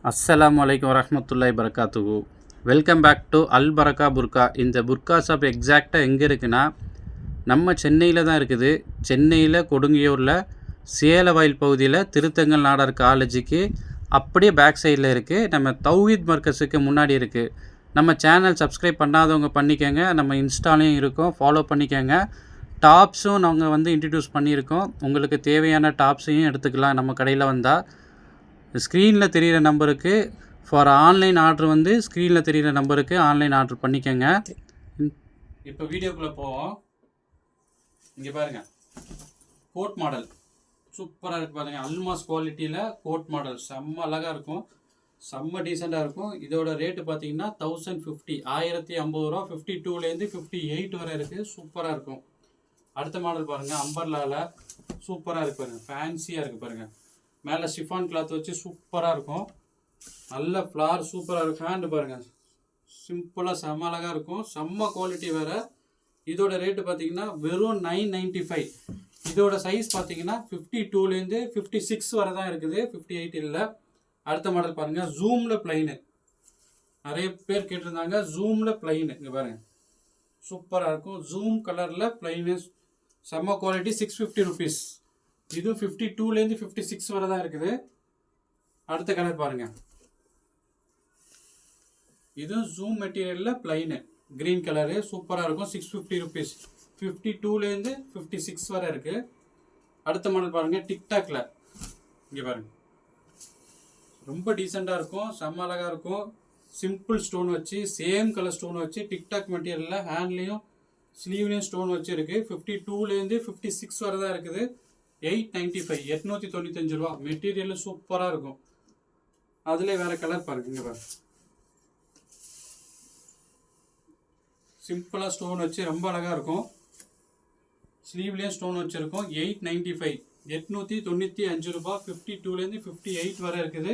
அஸ்ஸலாமு அலைக்கும் வரஹ்மத்துல்லாஹி பரக்காத்துஹு. வெல்கம் பேக் டு அல் பரக்கா புர்கா. இந்த புர்கா ஷாப் எக்ஸாக்டாக எங்கே இருக்குன்னா நம்ம சென்னையில் தான் இருக்குது. சென்னையில் கொடுங்கியூரில் சேலவாயில் பகுதியில் திருத்தங்கல் நாடார் காலேஜுக்கு அப்படியே பேக் சைடில் இருக்குது. நம்ம தௌஹீத் மர்கஸுக்கு முன்னாடி இருக்குது. நம்ம சேனல் சப்ஸ்கிரைப் பண்ணாதவங்க பண்ணிக்கோங்க. நம்ம இன்ஸ்டாலையும் இருக்கோம், ஃபாலோ பண்ணிக்கோங்க. டாப்ஸும் நாங்கள் இன்ட்ரடியூஸ் பண்ணியிருக்கோம். உங்களுக்கு தேவையான டாப்ஸையும் எடுத்துக்கலாம் நம்ம கடையில் வந்தால். ஸ்க்ரீனில் தெரிகிற நம்பருக்கு ஃபார் ஆன்லைன் ஆர்டர் ஸ்க்ரீனில் தெரிகிற நம்பருக்கு ஆன்லைன் ஆர்டர் பண்ணிக்கோங்க. இப்போ வீடியோக்குள்ளே போவோம். இங்கே பாருங்கள், கோட் மாடல் சூப்பராக இருக்குது பாருங்கள். அல்மாஸ் குவாலிட்டியில் கோட் மாடல் செம்ம அழகாக இருக்கும், செம்ம டீசெண்டாக இருக்கும். இதோட ரேட்டு பார்த்தீங்கன்னா 1050, 1050 ரூபா. 52லேருந்து 58 வரை இருக்குது. சூப்பராக இருக்கும். அடுத்த மாடல் பாருங்கள், அம்பர்லாவில் சூப்பராக இருக்குது பாருங்கள், ஃபேன்சியாக இருக்குது பாருங்கள். மேலே ஷிஃபான் கிளாத் வச்சு சூப்பராக இருக்கும். நல்ல ஃப்ளார் சூப்பராக இருக்கும். ஹேண்டு பாருங்கள், சிம்பிளாக செம்ம அழகாக இருக்கும், செம்ம குவாலிட்டி வேறு. இதோட ரேட்டு பார்த்தீங்கன்னா வெறும் 995. இதோட சைஸ் பார்த்தீங்கன்னா 52லேருந்து 56 வரை தான் இருக்குது, 58 இல்லை. அடுத்த மாடல் பாருங்கள், ஜூமில் பிளைனு. நிறைய பேர் கேட்டிருந்தாங்க ஜூமில் பிளைனு. இங்கே பாருங்கள், சூப்பராக இருக்கும். ஜூம் கலரில் பிளைனு, செம்ம குவாலிட்டி. 650 ருபீஸ். இது 52லேருந்து 56 வரை தான் இருக்குது. அடுத்த கலர் பாருங்கள், இது ஜூம் மெட்டீரியலில் பிளைனு க்ரீன் கலரு, சூப்பராக இருக்கும். 650 ருபீஸ். 52லேருந்து 56 வரை இருக்குது. அடுத்த மாடல் பாருங்கள், டிக்டாக்ல. இங்கே பாருங்கள், ரொம்ப டீசெண்டாக இருக்கும், செம்ம அழகாக இருக்கும். சிம்பிள் ஸ்டோன் வச்சு, சேம் கலர் ஸ்டோன் வச்சு, டிக்டாக் மெட்டீரியலில் ஹேண்ட்லேயும் ஸ்லீவ்லேயும் ஸ்டோன் வச்சு இருக்குது. 52லேருந்து 56 வரை தான் இருக்குது. 895, 895 ரூபா. மெட்டீரியல் சூப்பராக இருக்கும். அதில் வேறு கலர் பாருங்க. இங்கே பாருங்க, சிம்பிளாக ஸ்டோன் வச்சு ரொம்ப அழகாக இருக்கும். ஸ்லீவ்லேயும் ஸ்டோன் வச்சுருக்கோம். 895, 895 ரூபா. 52லேருந்து 58 வரை இருக்குது.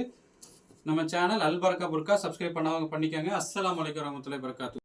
நம்ம channel Al Baraka burqa. Subscribe பண்ணாதவங்க பண்ணிக்கோங்க. அஸ்ஸலாமு அலைக்கும் வரஹ்மத்துல்லாஹி வபரகாத்துஹு.